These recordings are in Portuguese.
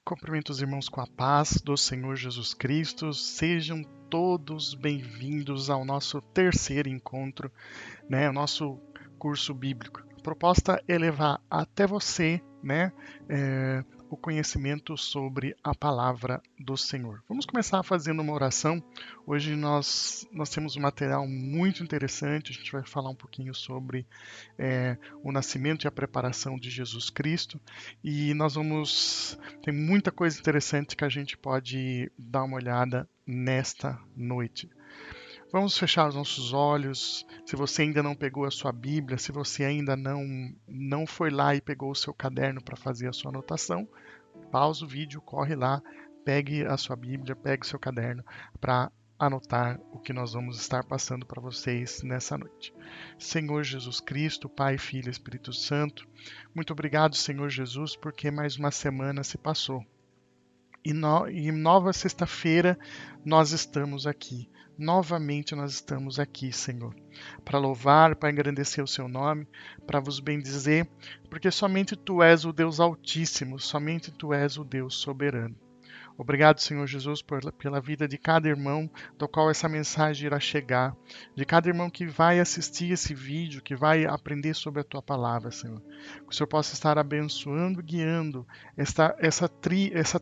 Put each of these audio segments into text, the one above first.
Cumprimento os irmãos com a paz do Senhor Jesus Cristo. Sejam todos bem-vindos ao nosso terceiro encontro, o nosso curso bíblico. A proposta é levar até você, o conhecimento sobre a palavra do Senhor. Vamos começar fazendo uma oração. Hoje nós temos um material muito interessante. A gente vai falar um pouquinho sobre o nascimento e a preparação de Jesus Cristo. E tem muita coisa interessante que a gente pode dar uma olhada nesta noite. Vamos fechar os nossos olhos. Se você ainda não pegou a sua Bíblia, se você ainda não foi lá e pegou o seu caderno para fazer a sua anotação, pausa o vídeo, corre lá, pegue a sua Bíblia, pegue o seu caderno para anotar o que nós vamos estar passando para vocês nessa noite. Senhor Jesus Cristo, Pai, Filho e Espírito Santo, muito obrigado, Senhor Jesus, porque mais uma semana se passou. E nova sexta-feira nós estamos aqui. Novamente nós estamos aqui, Senhor, para louvar, para engrandecer o seu nome, para vos bendizer, porque somente Tu és o Deus Altíssimo, somente Tu és o Deus soberano. Obrigado, Senhor Jesus, pela vida de cada irmão do qual essa mensagem irá chegar, de cada irmão que vai assistir esse vídeo, que vai aprender sobre a Tua palavra, Senhor. Que o Senhor possa estar abençoando, guiando essa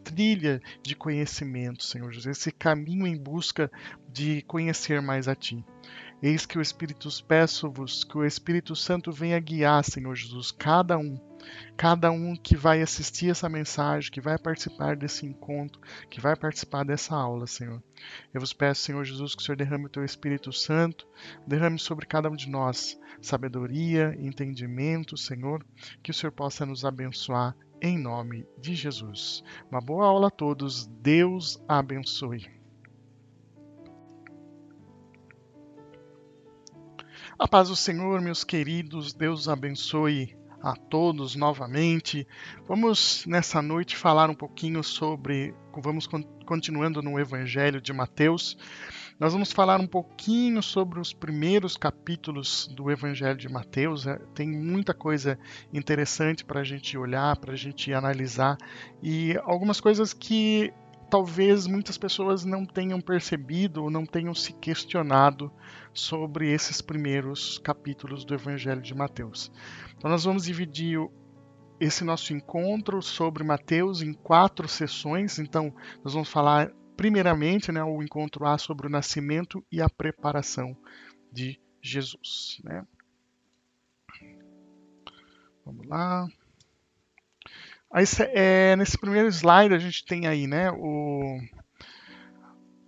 trilha de conhecimento, Senhor Jesus, esse caminho em busca de conhecer mais a Ti. Eis que peço-vos que o Espírito Santo venha guiar, Senhor Jesus, cada um que vai assistir essa mensagem, que vai participar desse encontro, que vai participar dessa aula, Senhor. Eu vos peço, Senhor Jesus, que o Senhor derrame o Teu Espírito Santo, derrame sobre cada um de nós sabedoria, entendimento, Senhor, que o Senhor possa nos abençoar em nome de Jesus. Uma boa aula a todos, Deus abençoe. A paz do Senhor, meus queridos, Deus abençoe a todos novamente. Vamos nessa noite falar um pouquinho vamos continuando no Evangelho de Mateus. Nós vamos falar um pouquinho sobre os primeiros capítulos do Evangelho de Mateus. Tem muita coisa interessante para a gente olhar, para a gente analisar e algumas coisas que talvez muitas pessoas não tenham percebido ou não tenham se questionado sobre esses primeiros capítulos do Evangelho de Mateus. Então nós vamos dividir esse nosso encontro sobre Mateus em 4 sessões. Então nós vamos falar primeiramente, o encontro A sobre o nascimento e a preparação de Jesus. Vamos lá. Nesse primeiro slide a gente tem aí,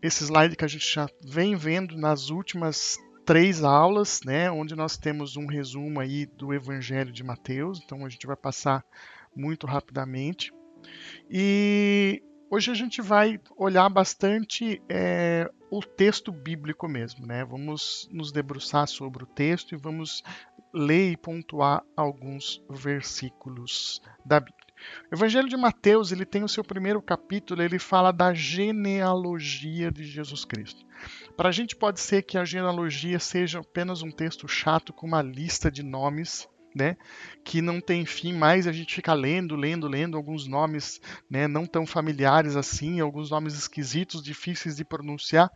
esse slide que a gente já vem vendo nas últimas 3 aulas, onde nós temos um resumo aí do Evangelho de Mateus. Então a gente vai passar muito rapidamente. E hoje a gente vai olhar bastante o texto bíblico mesmo, Vamos nos debruçar sobre o texto e vamos ler e pontuar alguns versículos da Bíblia. O Evangelho de Mateus, ele tem o seu primeiro capítulo, ele fala da genealogia de Jesus Cristo. Para a gente pode ser que a genealogia seja apenas um texto chato com uma lista de nomes, que não tem fim, mas a gente fica lendo alguns nomes, não tão familiares assim, alguns nomes esquisitos, difíceis de pronunciar.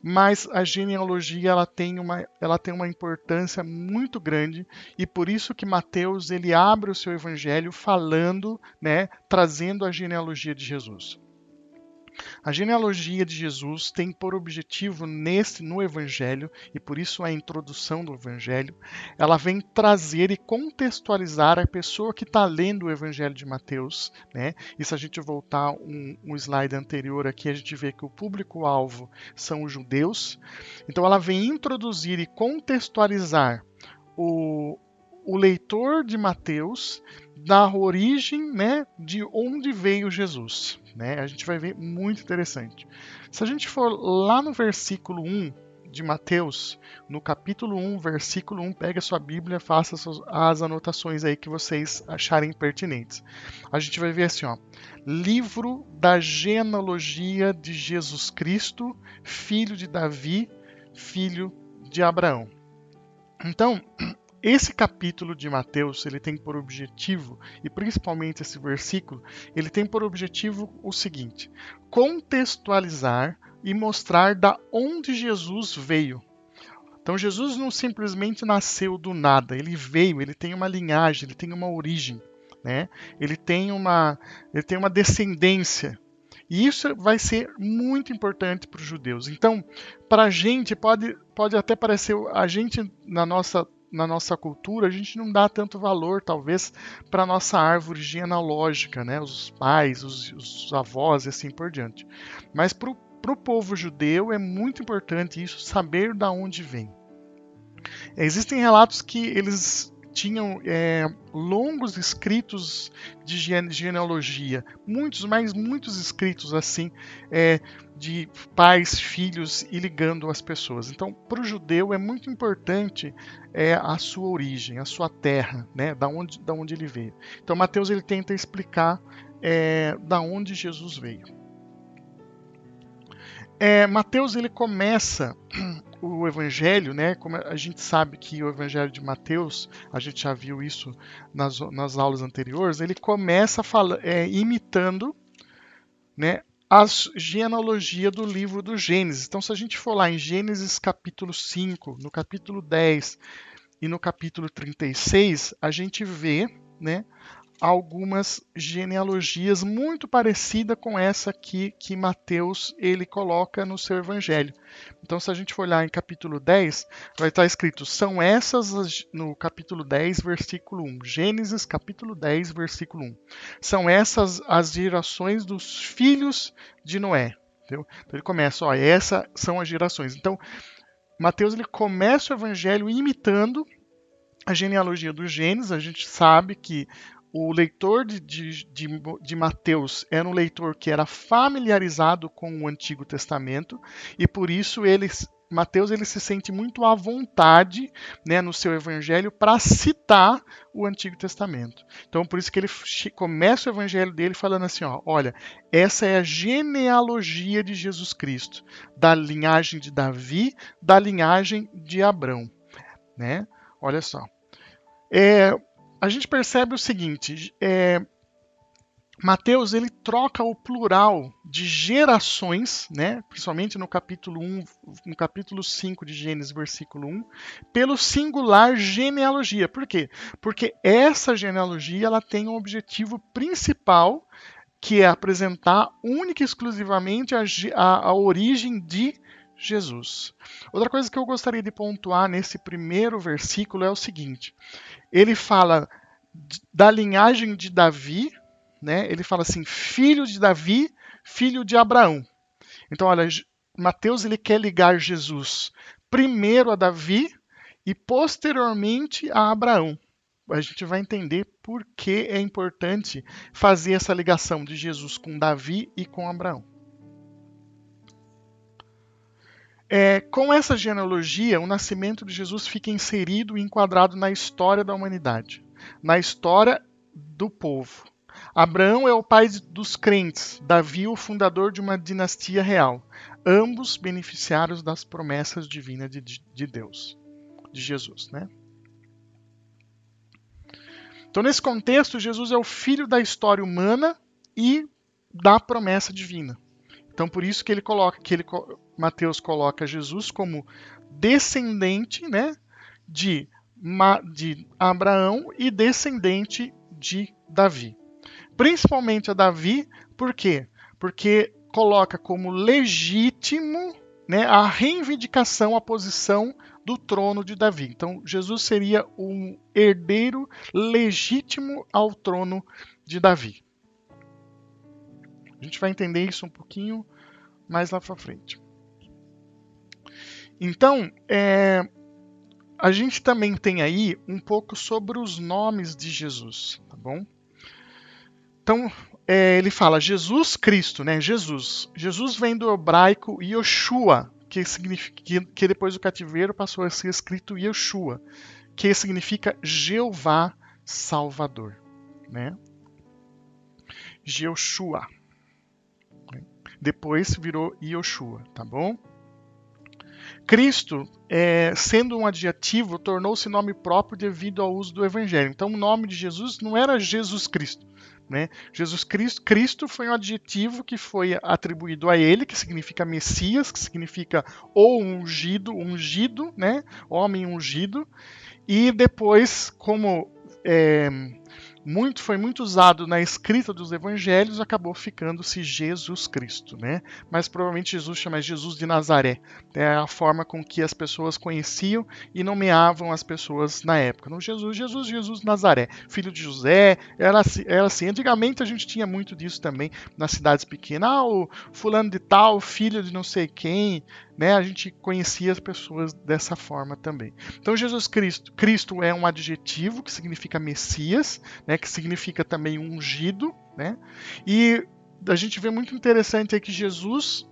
Mas a genealogia ela tem uma importância muito grande e por isso que Mateus ele abre o seu evangelho falando, trazendo a genealogia de Jesus. A genealogia de Jesus tem por objetivo no Evangelho, e por isso a introdução do Evangelho, ela vem trazer e contextualizar a pessoa que está lendo o Evangelho de Mateus. E se a gente voltar um slide anterior aqui, a gente vê que o público-alvo são os judeus. Então ela vem introduzir e contextualizar o leitor de Mateus da origem, de onde veio Jesus. A gente vai ver muito interessante. Se a gente for lá no versículo 1 de Mateus, no capítulo 1, versículo 1, pega a sua Bíblia, faça as anotações aí que vocês acharem pertinentes. A gente vai ver assim, livro da genealogia de Jesus Cristo, filho de Davi, filho de Abraão. Então, esse capítulo de Mateus, ele tem por objetivo, e principalmente esse versículo, ele tem por objetivo o seguinte: contextualizar e mostrar da onde Jesus veio. Então Jesus não simplesmente nasceu do nada, ele veio, ele tem uma linhagem, ele tem uma origem, né? Ele tem uma descendência. E isso vai ser muito importante para os judeus. Então, para a gente, pode até parecer, a gente, na nossa cultura, a gente não dá tanto valor, talvez, para a nossa árvore genealógica, né? Os pais, os avós e assim por diante. Mas para o povo judeu é muito importante isso, saber da onde vem. Existem relatos que eles tinham longos escritos de genealogia, muitos escritos assim, de pais, filhos e ligando as pessoas. Então, para o judeu é muito importante a sua origem, a sua terra, né, da onde ele veio. Então, Mateus ele tenta explicar da onde Jesus veio. Mateus ele começa o evangelho, né? Como a gente sabe que o evangelho de Mateus, a gente já viu isso nas aulas anteriores, ele começa imitando, né, a genealogia do livro do Gênesis. Então, se a gente for lá em Gênesis capítulo 5, no capítulo 10 e no capítulo 36, a gente vê, né, algumas genealogias muito parecidas com essa aqui que Mateus ele coloca no seu evangelho. Então, se a gente for olhar em capítulo 10, vai estar escrito, são essas, no capítulo 10, versículo 1. Gênesis, capítulo 10, versículo 1. São essas as gerações dos filhos de Noé. Entendeu? Então, ele começa, essas são as gerações. Então, Mateus ele começa o evangelho imitando a genealogia do Gênesis. A gente sabe que o leitor de Mateus era um leitor que era familiarizado com o Antigo Testamento e por isso Mateus ele se sente muito à vontade, né, no seu evangelho para citar o Antigo Testamento. Então por isso que ele começa o evangelho dele falando assim, olha, essa é a genealogia de Jesus Cristo, da linhagem de Davi, da linhagem de Abrão, né? Olha só. A gente percebe o seguinte, Mateus ele troca o plural de gerações, né, principalmente no capítulo 1, no capítulo 5 de Gênesis, versículo 1, pelo singular genealogia. Por quê? Porque essa genealogia ela tem um objetivo principal, que é apresentar única e exclusivamente a origem de Jesus. Outra coisa que eu gostaria de pontuar nesse primeiro versículo é o seguinte: ele fala da linhagem de Davi, né? Ele fala assim, filho de Davi, filho de Abraão. Então, olha, Mateus ele quer ligar Jesus primeiro a Davi e posteriormente a Abraão. A gente vai entender por que é importante fazer essa ligação de Jesus com Davi e com Abraão. Com essa genealogia, o nascimento de Jesus fica inserido e enquadrado na história da humanidade, na história do povo. Abraão é o pai dos crentes, Davi o fundador de uma dinastia real, ambos beneficiários das promessas divinas de Deus, de Jesus, né? Então, nesse contexto, Jesus é o filho da história humana e da promessa divina. Então, por isso que Mateus coloca Jesus como descendente, né, de Abraão e descendente de Davi. Principalmente a Davi, por quê? Porque coloca como legítimo, né, a reivindicação, a posição do trono de Davi. Então, Jesus seria um herdeiro legítimo ao trono de Davi. A gente vai entender isso um pouquinho mais lá para frente. Então, a gente também tem aí um pouco sobre os nomes de Jesus, tá bom? Então, ele fala Jesus Cristo, né? Jesus. Jesus vem do hebraico Yoshua, que depois do cativeiro passou a ser escrito Yeshua, que significa Jeová Salvador, né? Jeoshua. Depois virou Yoshua, tá bom? Cristo, sendo um adjetivo, tornou-se nome próprio devido ao uso do Evangelho. Então, o nome de Jesus não era Jesus Cristo, né? Jesus Cristo foi um adjetivo que foi atribuído a ele, que significa Messias, que significa ou ungido, né? Homem ungido. E depois, como foi muito usado na escrita dos evangelhos, acabou ficando-se Jesus Cristo, né? Mas provavelmente Jesus chama Jesus de Nazaré. É a forma com que as pessoas conheciam e nomeavam as pessoas na época. Então, Jesus de Nazaré, filho de José, era assim. Antigamente a gente tinha muito disso também nas cidades pequenas. O fulano de tal, filho de não sei quem, né? A gente conhecia as pessoas dessa forma também. Então, Jesus Cristo é um adjetivo que significa Messias, né? Que significa também ungido, né? E a gente vê muito interessante é que Jesus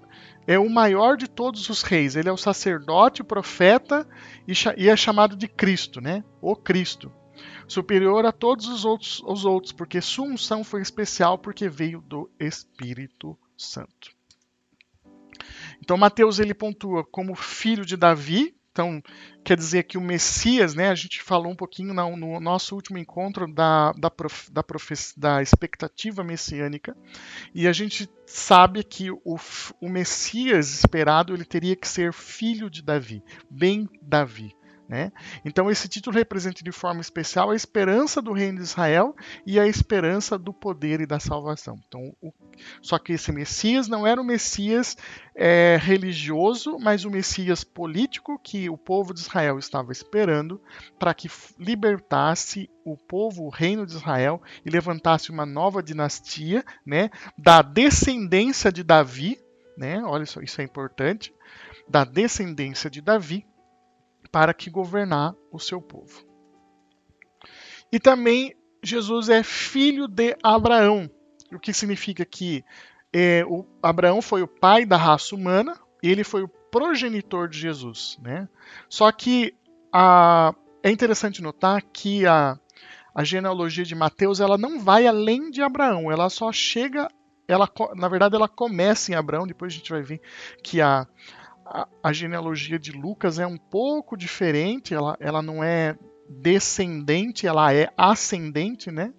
é o maior de todos os reis. Ele é o sacerdote, o profeta e é chamado de Cristo, né? O Cristo. Superior a todos os outros, porque sua unção foi especial porque veio do Espírito Santo. Então Mateus ele pontua como filho de Davi. Então, quer dizer que o Messias, né, a gente falou um pouquinho no nosso último encontro da expectativa messiânica, e a gente sabe que o Messias esperado ele teria que ser filho de Davi, bem Davi. Né? Então, esse título representa de forma especial a esperança do reino de Israel e a esperança do poder e da salvação. Então, só que esse Messias não era o Messias religioso, mas o Messias político que o povo de Israel estava esperando para que libertasse o povo, o reino de Israel, e levantasse uma nova dinastia, né, da descendência de Davi, né, olha isso é importante, da descendência de Davi, para que governar o seu povo. E também Jesus é filho de Abraão, o que significa que Abraão foi o pai da raça humana, ele foi o progenitor de Jesus. Né? Só que é interessante notar que a genealogia de Mateus ela não vai além de Abraão, ela só chega, na verdade ela começa em Abraão, depois a gente vai ver que a genealogia de Lucas é um pouco diferente, ela não é descendente, ela é ascendente, né?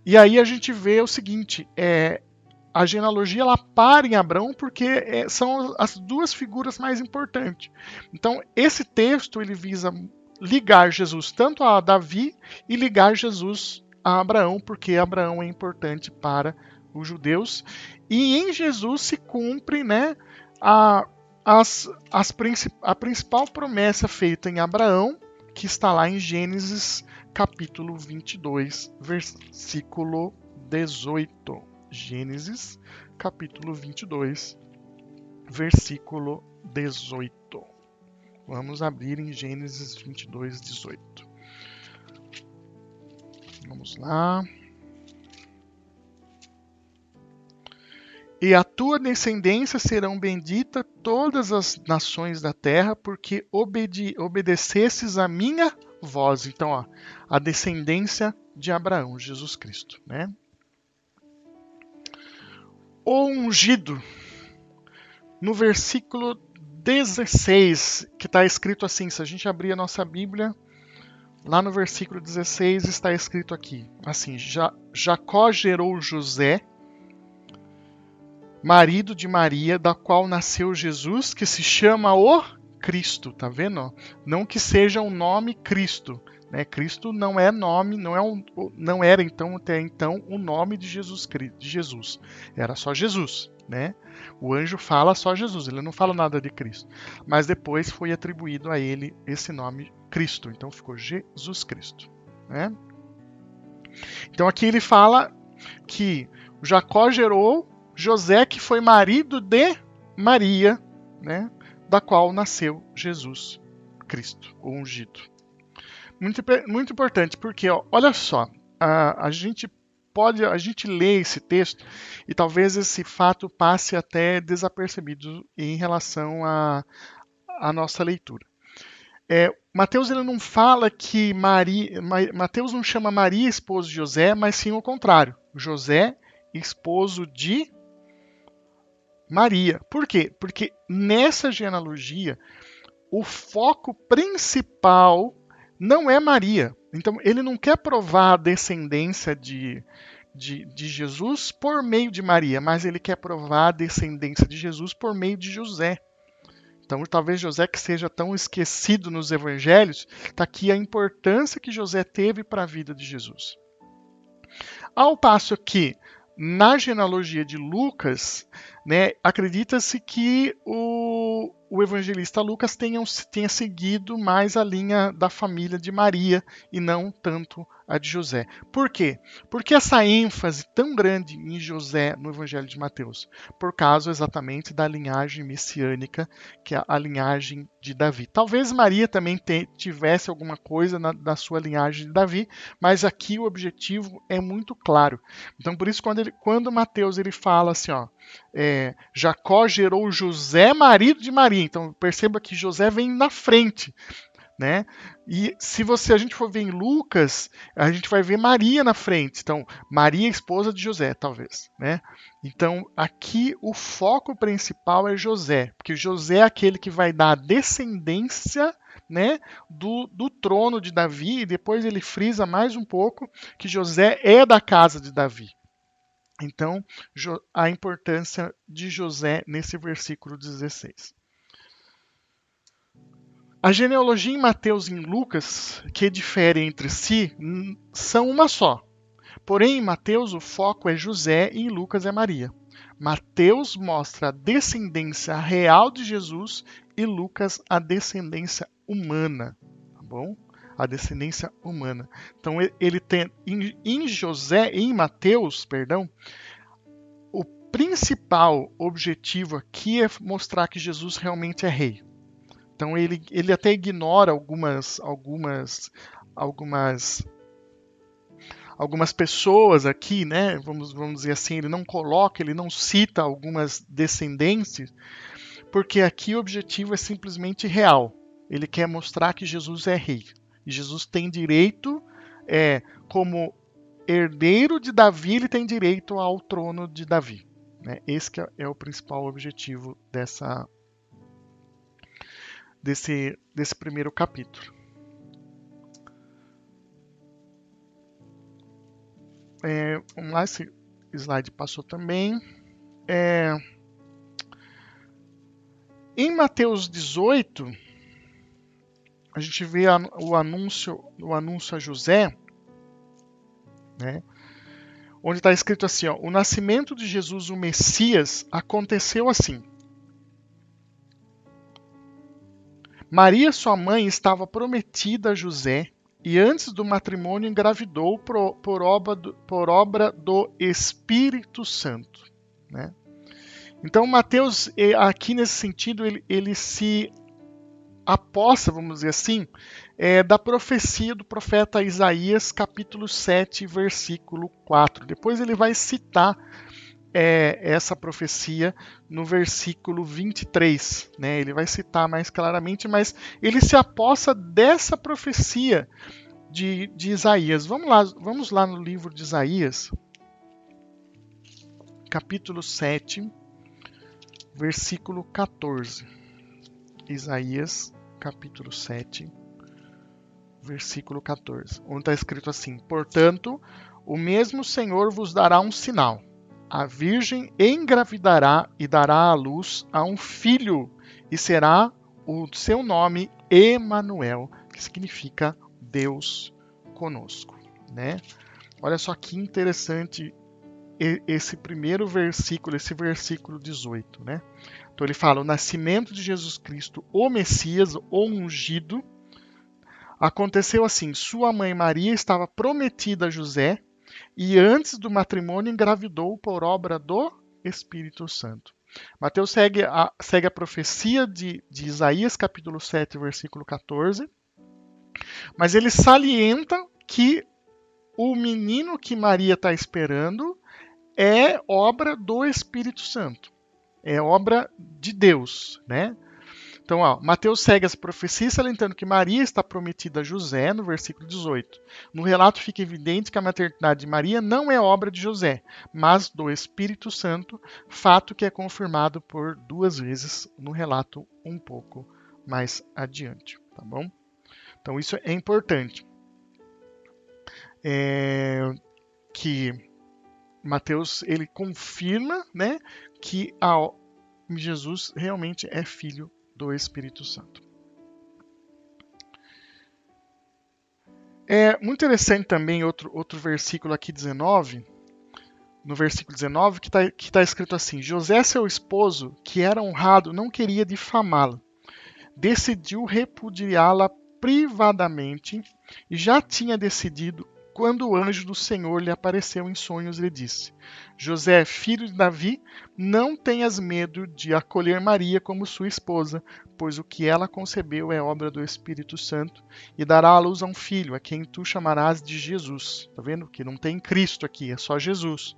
E aí a gente vê o seguinte, a genealogia ela para em Abraão porque são as duas figuras mais importantes. Então esse texto ele visa ligar Jesus tanto a Davi e ligar Jesus a Abraão, porque Abraão é importante para os judeus. E em Jesus se cumpre, né, a principal promessa feita em Abraão, que está lá em Gênesis capítulo 22, versículo 18. Gênesis capítulo 22, versículo 18. Vamos abrir em Gênesis 22, 18. Vamos lá. E a tua descendência serão benditas todas as nações da terra, porque obedecesses a minha voz. Então, ó, a descendência de Abraão, Jesus Cristo. Né? O ungido, no versículo 16, que está escrito assim, se a gente abrir a nossa Bíblia, lá no versículo 16 está escrito aqui, assim, Jacó gerou José, marido de Maria, da qual nasceu Jesus, que se chama o Cristo, tá vendo? Não que seja o nome Cristo, né? Cristo não é nome, não era então até então o nome de Jesus, era só Jesus, né? O anjo fala só Jesus, ele não fala nada de Cristo, mas depois foi atribuído a ele esse nome Cristo, então ficou Jesus Cristo, né? Então aqui ele fala que Jacó gerou José, que foi marido de Maria, né, da qual nasceu Jesus Cristo, o ungido. Muito importante, porque olha só, a gente lê esse texto e talvez esse fato passe até desapercebido em relação à nossa leitura. Mateus ele não fala que Mateus não chama Maria esposa de José, mas sim o contrário, José esposo de Maria. Por quê? Porque nessa genealogia, o foco principal não é Maria. Então, ele não quer provar a descendência de Jesus por meio de Maria, mas ele quer provar a descendência de Jesus por meio de José. Então, talvez José, que seja tão esquecido nos evangelhos, está aqui a importância que José teve para a vida de Jesus. Ao passo que, na genealogia de Lucas, né, acredita-se que o evangelista Lucas tenha seguido mais a linha da família de Maria e não tanto a de José. Por quê? Porque essa ênfase tão grande em José no Evangelho de Mateus? Por causa exatamente da linhagem messiânica, que é a linhagem de Davi. Talvez Maria também tivesse alguma coisa da sua linhagem de Davi, mas aqui o objetivo é muito claro. Então, por isso, quando Mateus ele fala assim, ó, Jacó gerou José, marido de Maria. Então, perceba que José vem na frente. Né? E se a gente for ver em Lucas, a gente vai ver Maria na frente. Então, Maria, esposa de José, talvez. Né? Então, aqui o foco principal é José, porque José é aquele que vai dar a descendência, né, do trono de Davi, e depois ele frisa mais um pouco que José é da casa de Davi. Então, a importância de José nesse versículo 16. A genealogia em Mateus e em Lucas, que diferem entre si, são uma só. Porém, em Mateus o foco é José e em Lucas é Maria. Mateus mostra a descendência real de Jesus e Lucas a descendência humana. Tá bom? A descendência humana. Então, ele tem em Mateus, o principal objetivo aqui é mostrar que Jesus realmente é rei. Então ele até ignora algumas pessoas aqui, né? Vamos dizer assim, ele não cita algumas descendentes, porque aqui o objetivo é simplesmente real. Ele quer mostrar que Jesus é rei. E Jesus tem direito, como herdeiro de Davi, ele tem direito ao trono de Davi. Né? Esse que é o principal objetivo desse primeiro capítulo. Vamos lá, esse slide passou também. Em Mateus 18, a gente vê o anúncio a José, né, onde está escrito assim, ó, o nascimento de Jesus, o Messias, aconteceu assim. Maria, sua mãe, estava prometida a José e antes do matrimônio engravidou por obra do Espírito Santo. Né? Então, Mateus, aqui nesse sentido, ele se aposta, vamos dizer assim, da profecia do profeta Isaías, capítulo 7, versículo 4. Depois ele vai citar essa profecia no versículo 23. Né? Ele vai citar mais claramente, mas ele se aposta dessa profecia de Isaías. Vamos lá no livro de Isaías, capítulo 7, versículo 14. Isaías, capítulo 7, versículo 14, onde está escrito assim: portanto, o mesmo Senhor vos dará um sinal. A virgem engravidará e dará à luz a um filho, e será o seu nome Emanuel, que significa Deus conosco. Né? Olha só que interessante esse primeiro versículo, esse versículo 18. Né? Então ele fala, o nascimento de Jesus Cristo, o Messias, o ungido, aconteceu assim, sua mãe Maria estava prometida a José, e antes do matrimônio engravidou por obra do Espírito Santo. Mateus segue a profecia de Isaías, capítulo 7, versículo 14, mas ele salienta que o menino que Maria está esperando é obra do Espírito Santo, é obra de Deus, né? Então, ó, Mateus segue essa profecia salientando que Maria está prometida a José, no versículo 18. No relato fica evidente que a maternidade de Maria não é obra de José, mas do Espírito Santo, fato que é confirmado por 2 vezes no relato um pouco mais adiante, tá bom? Então, isso é importante. Que Mateus ele confirma, né, que Jesus realmente é filho do Espírito Santo. É muito interessante também outro versículo aqui, 19, no versículo 19, que tá escrito assim: José, seu esposo, que era honrado, não queria difamá-la. Decidiu repudiá-la privadamente e já tinha decidido quando o anjo do Senhor lhe apareceu em sonhos e lhe disse: José, filho de Davi, não tenhas medo de acolher Maria como sua esposa, pois o que ela concebeu é obra do Espírito Santo, e dará à luz a um filho, a quem tu chamarás de Jesus. Tá vendo que não tem Cristo aqui, é só Jesus.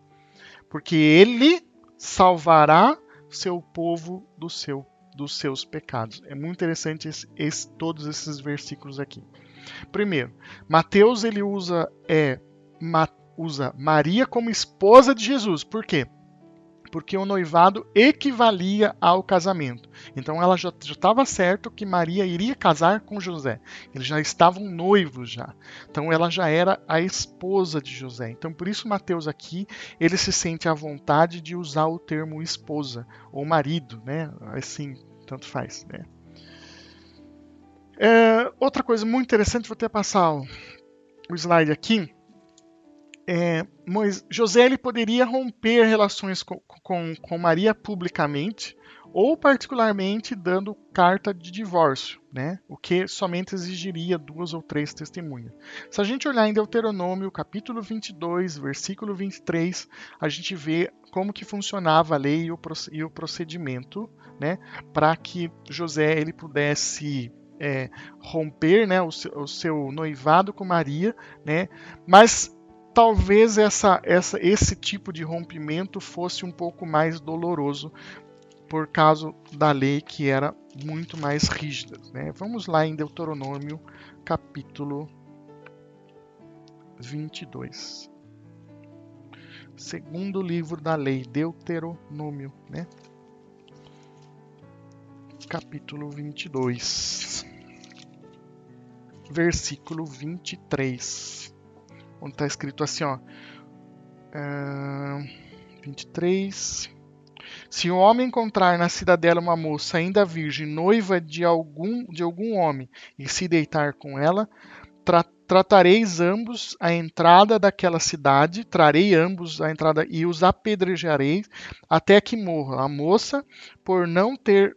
Porque ele salvará seu povo dos seus pecados. É muito interessante todos esses versículos aqui. Primeiro, Mateus ele usa Maria como esposa de Jesus. Por quê? Porque o noivado equivalia ao casamento. Então ela já estava certo que Maria iria casar com José. Eles já estavam noivos já. Então ela já era a esposa de José. Então por isso Mateus aqui ele se sente à vontade de usar o termo esposa ou marido, né? Assim, tanto faz, né? Outra coisa muito interessante, vou até passar o slide aqui. José ele poderia romper relações com Maria publicamente ou particularmente dando carta de divórcio, né? O que somente exigiria 2 ou 3 testemunhas. Se a gente olhar em Deuteronômio, capítulo 22, versículo 23, a gente vê como que funcionava a lei e o procedimento, né? Para que José ele pudesse romper, né, o seu noivado com Maria, né? Mas talvez esse tipo de rompimento fosse um pouco mais doloroso por causa da lei que era muito mais rígida, né? Vamos lá em Deuteronômio, capítulo 22. Segundo livro da lei, Deuteronômio, né? Capítulo 22, versículo 23. Onde está escrito assim, ó. 23. Se um homem encontrar na cidadela uma moça ainda virgem, noiva de algum homem, e se deitar com ela, tratareis ambos a entrada daquela cidade, trarei ambos a entrada e os apedrejareis até que morra a moça, por não ter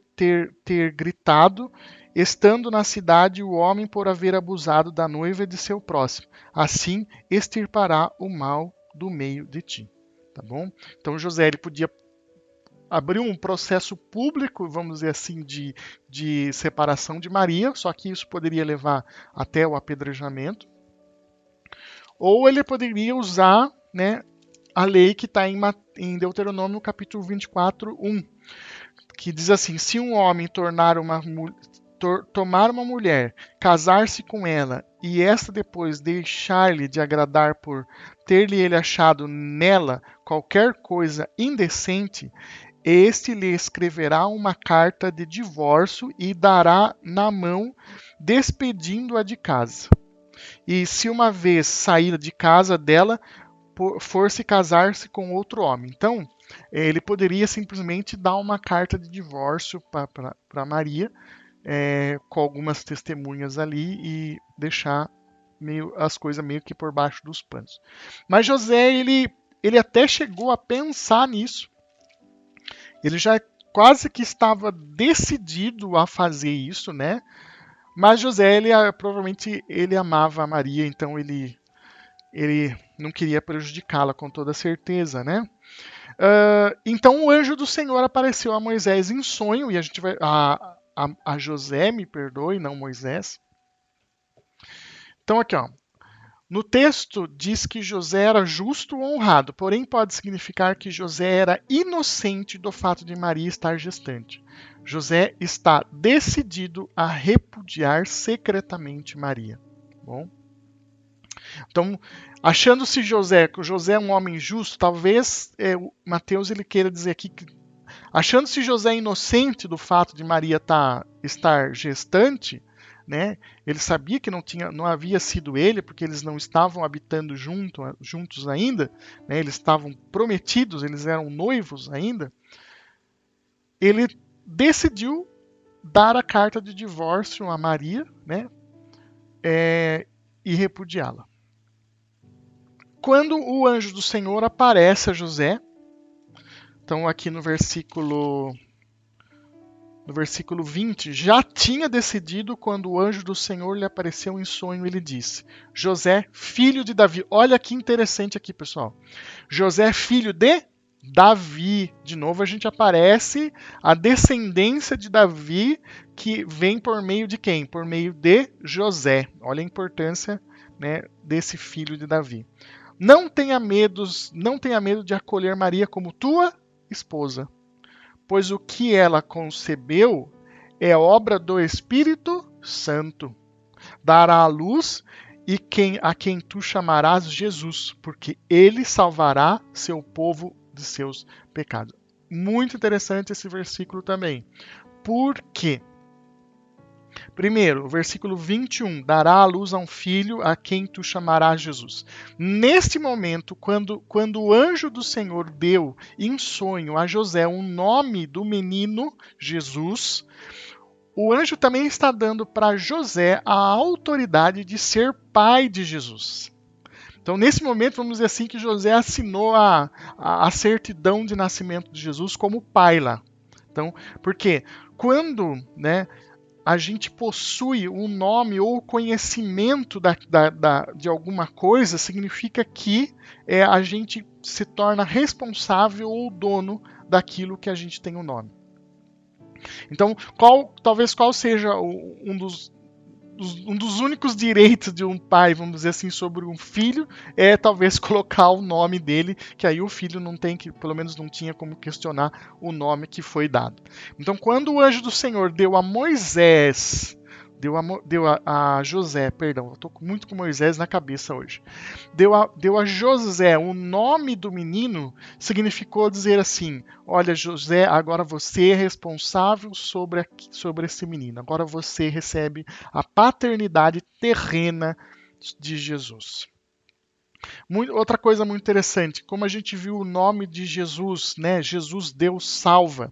gritado, estando na cidade o homem por haver abusado da noiva de seu próximo. Assim extirpará o mal do meio de ti. Tá bom? Então José ele podia abrir um processo público, vamos dizer assim, de separação de Maria, só que isso poderia levar até o apedrejamento. Ou ele poderia usar, né, a lei que está em Deuteronômio capítulo 24, 1, que diz assim: se um homem tomar uma mulher, casar-se com ela, e esta depois deixar-lhe de agradar por ter-lhe ele achado nela qualquer coisa indecente, este lhe escreverá uma carta de divórcio e dará na mão, despedindo-a de casa. E se uma vez saída de casa dela, for-se casar-se com outro homem. Então, ele poderia simplesmente dar uma carta de divórcio para Maria, com algumas testemunhas ali e deixar as coisas meio que por baixo dos panos. Mas José, ele até chegou a pensar nisso. Ele já quase que estava decidido a fazer isso, né? Mas José, provavelmente ele amava a Maria, então ele não queria prejudicá-la com toda certeza, né? Então o anjo do Senhor apareceu a Moisés em sonho, e a gente vai. A José, me perdoe, não Moisés. Então aqui, ó. No texto diz que José era justo ou honrado, porém pode significar que José era inocente do fato de Maria estar gestante. José está decidido a repudiar secretamente Maria. Bom, então, achando-se José, que o José é um homem justo, talvez Mateus ele queira dizer aqui que, achando-se José inocente do fato de Maria estar gestante, né? Ele sabia que não havia sido ele, porque eles não estavam habitando juntos ainda, né? Eles estavam prometidos, eles eram noivos ainda. Ele decidiu dar a carta de divórcio a Maria, né? E repudiá-la. Quando o anjo do Senhor aparece a José, então aqui no versículo 20, já tinha decidido quando o anjo do Senhor lhe apareceu em sonho, ele disse: José, filho de Davi. Olha que interessante aqui, pessoal. José, filho de Davi. De novo a gente aparece a descendência de Davi que vem por meio de quem? Por meio de José. Olha a importância, né, desse filho de Davi. Não tenha medo de acolher Maria como tua esposa, pois o que ela concebeu é obra do Espírito Santo. Dará à luz a quem tu chamarás Jesus, porque ele salvará seu povo de seus pecados. Muito interessante esse versículo também. Por quê? Primeiro, o versículo 21, dará à luz a um filho a quem tu chamarás Jesus. Neste momento, quando o anjo do Senhor deu em sonho a José o nome do menino Jesus, o anjo também está dando para José a autoridade de ser pai de Jesus. Então, nesse momento, vamos dizer assim, que José assinou a certidão de nascimento de Jesus como pai lá. Então, por quê? Quando, né, a gente possui um nome ou conhecimento de alguma coisa, significa que a gente se torna responsável ou dono daquilo que a gente tem o nome. Então, talvez qual seja um dos únicos direitos de um pai, vamos dizer assim, sobre um filho, talvez colocar o nome dele, que aí o filho não tem que, pelo menos não tinha como questionar o nome que foi dado. Então, quando o anjo do Senhor deu a Moisés, deu a José, perdão, eu estou muito com Moisés na cabeça hoje. Deu a José o nome do menino, significou dizer assim: olha, José, agora você é responsável sobre esse menino. Agora você recebe a paternidade terrena de Jesus. Outra coisa muito interessante, como a gente viu o nome de Jesus, né? Jesus Deus salva.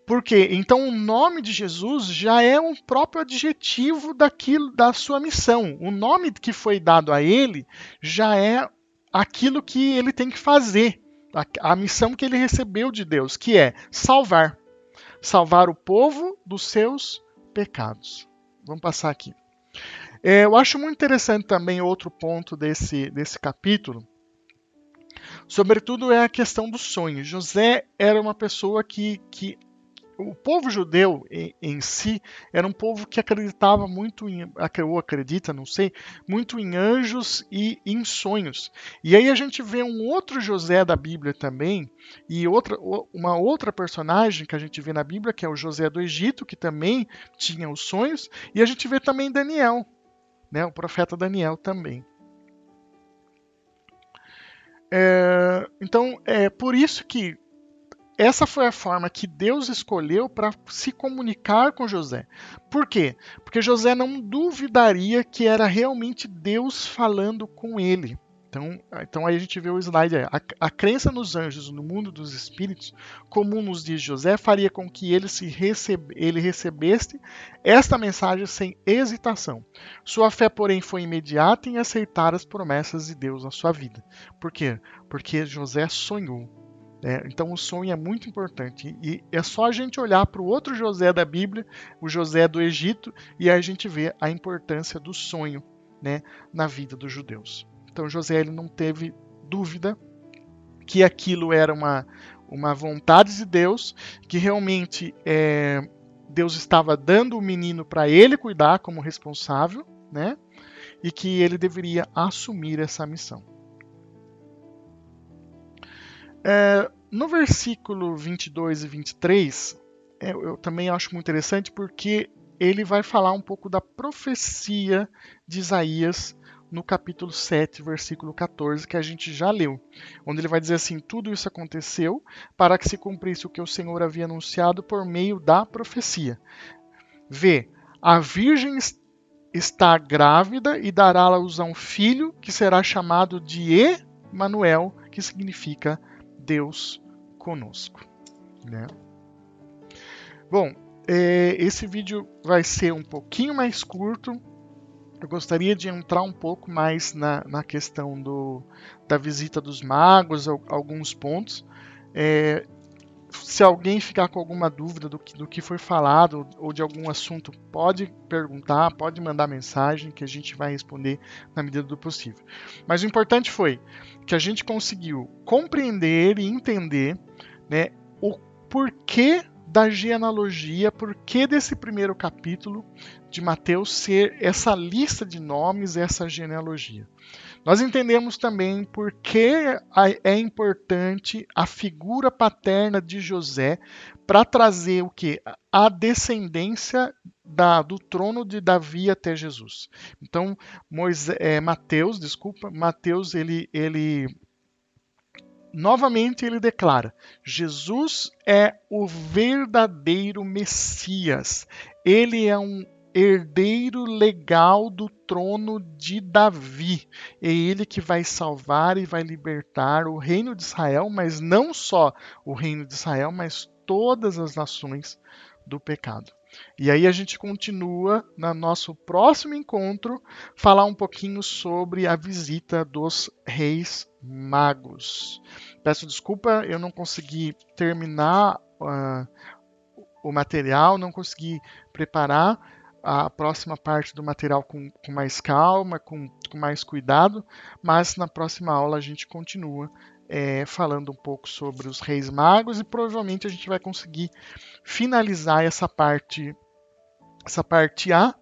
Por quê? Então o nome de Jesus já é um próprio adjetivo da sua missão. O nome que foi dado a ele já é aquilo que ele tem que fazer, a missão que ele recebeu de Deus, que é salvar. Salvar o povo dos seus pecados. Vamos passar aqui. Eu acho muito interessante também outro ponto desse capítulo, sobretudo é a questão do sonho. José era uma pessoa que o povo judeu em si era um povo que acreditava muito ou acredita, não sei, muito em anjos e em sonhos. E aí a gente vê um outro José da Bíblia também, e uma outra personagem que a gente vê na Bíblia, que é o José do Egito, que também tinha os sonhos, e a gente vê também Daniel, né, o profeta Daniel também. Então, é por isso que essa foi a forma que Deus escolheu para se comunicar com José. Por quê? Porque José não duvidaria que era realmente Deus falando com ele. Então aí a gente vê o slide aí. A crença nos anjos no mundo dos espíritos, comum nos dias de José, faria com que ele recebesse esta mensagem sem hesitação. Sua fé, porém, foi imediata em aceitar as promessas de Deus na sua vida. Por quê? Porque José sonhou. Então o sonho é muito importante e é só a gente olhar para o outro José da Bíblia, o José do Egito, e aí a gente vê a importância do sonho, né, na vida dos judeus. Então José ele não teve dúvida que aquilo era uma vontade de Deus, que realmente Deus estava dando o menino para ele cuidar como responsável, né? e que ele deveria assumir essa missão. No versículo 22 e 23, eu também acho muito interessante porque ele vai falar um pouco da profecia de Isaías no capítulo 7, versículo 14, que a gente já leu, onde ele vai dizer assim: tudo isso aconteceu para que se cumprisse o que o Senhor havia anunciado por meio da profecia. Vê, a virgem está grávida e dará à luz a um filho que será chamado de Emanuel, que significa Deus conosco, né? Bom, esse vídeo vai ser um pouquinho mais curto. Eu gostaria de entrar um pouco mais na questão da visita dos magos, alguns pontos. Se alguém ficar com alguma dúvida do que foi falado ou de algum assunto, pode perguntar, pode mandar mensagem que a gente vai responder na medida do possível. Mas o importante foi que a gente conseguiu compreender e entender, né, o porquê da genealogia, porquê desse primeiro capítulo de Mateus ser essa lista de nomes, essa genealogia. Nós entendemos também por que é importante a figura paterna de José para trazer o que? A descendência do trono de Davi até Jesus. Então, Mateus, ele novamente ele declara: Jesus é o verdadeiro Messias. Ele é um herdeiro legal do trono de Davi. É ele que vai salvar e vai libertar o reino de Israel, mas não só o reino de Israel, mas todas as nações do pecado. E aí a gente continua no nosso próximo encontro falar um pouquinho sobre a visita dos reis magos. Peço desculpa, eu não consegui terminar o material, não consegui preparar a próxima parte do material com mais calma, com mais cuidado, mas na próxima aula a gente continua falando um pouco sobre os reis magos e provavelmente a gente vai conseguir finalizar essa parte A.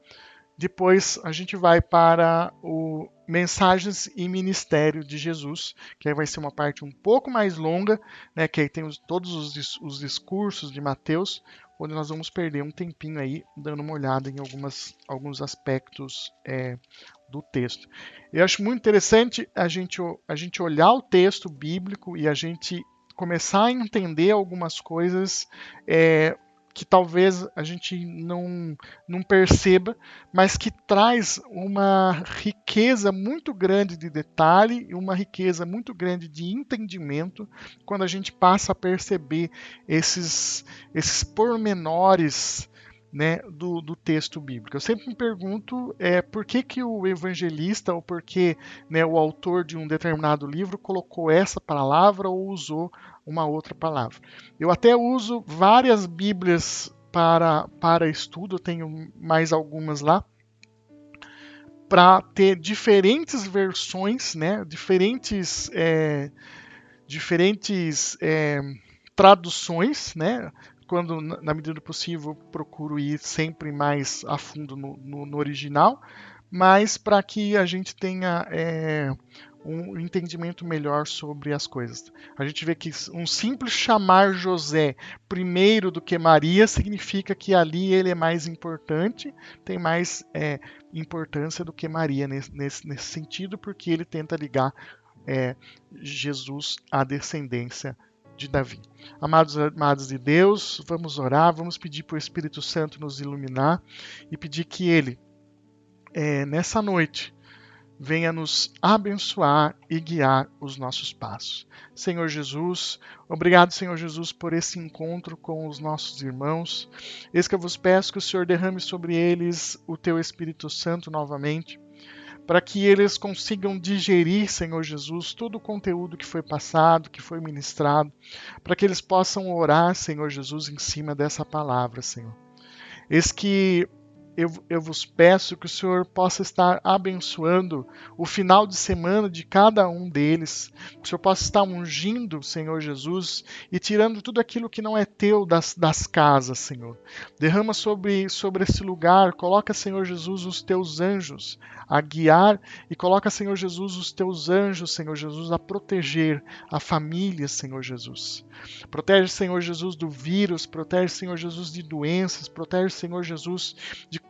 Depois a gente vai para o Mensagens e Ministério de Jesus, que aí vai ser uma parte um pouco mais longa, né, que aí tem todos os discursos de Mateus, onde nós vamos perder um tempinho aí dando uma olhada em alguns aspectos do texto. Eu acho muito interessante a gente olhar o texto bíblico e a gente começar a entender algumas coisas que talvez a gente não perceba, mas que traz uma riqueza muito grande de detalhe e uma riqueza muito grande de entendimento quando a gente passa a perceber esses pormenores, né, do texto bíblico. Eu sempre me pergunto por que o evangelista ou por que, né, o autor de um determinado livro colocou essa palavra ou usou uma outra palavra. Eu até uso várias Bíblias para estudo, eu tenho mais algumas lá, para ter diferentes versões, né, diferentes traduções, né? Quando, na medida do possível, procuro ir sempre mais a fundo no original, mas para que a gente tenha um entendimento melhor sobre as coisas. A gente vê que um simples chamar José primeiro do que Maria significa que ali ele é mais importante, tem mais importância do que Maria nesse sentido, porque ele tenta ligar Jesus à descendência de Davi. Amados de Deus, vamos orar, vamos pedir para o Espírito Santo nos iluminar e pedir que ele, nessa noite, venha nos abençoar e guiar os nossos passos. Senhor Jesus, obrigado, Senhor Jesus, por esse encontro com os nossos irmãos. Eis que eu vos peço que o Senhor derrame sobre eles o teu Espírito Santo novamente, para que eles consigam digerir, Senhor Jesus, todo o conteúdo que foi passado, que foi ministrado, para que eles possam orar, Senhor Jesus, em cima dessa palavra, Senhor. Eis que eu vos peço que o Senhor possa estar abençoando o final de semana de cada um deles, que o Senhor possa estar ungindo, Senhor Jesus, e tirando tudo aquilo que não é teu das casas, Senhor. Derrama sobre esse lugar, coloca, Senhor Jesus, os teus anjos a guiar e coloca, Senhor Jesus, os teus anjos, Senhor Jesus, a proteger a família, Senhor Jesus. Protege, Senhor Jesus, do vírus, protege, Senhor Jesus, de doenças, protege, Senhor Jesus,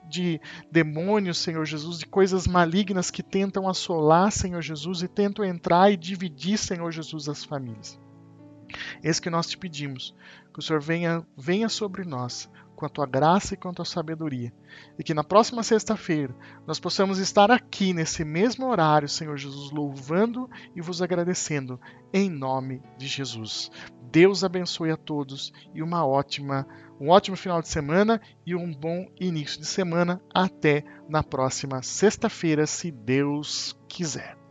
de demônios, Senhor Jesus, de coisas malignas que tentam assolar, Senhor Jesus, e tentam entrar e dividir, Senhor Jesus, as famílias. Eis que nós te pedimos, que o Senhor venha sobre nós, com a tua graça e com a tua sabedoria. E que na próxima sexta-feira nós possamos estar aqui nesse mesmo horário, Senhor Jesus, louvando e vos agradecendo, em nome de Jesus. Deus abençoe a todos e um ótimo final de semana e um bom início de semana. Até na próxima sexta-feira, se Deus quiser.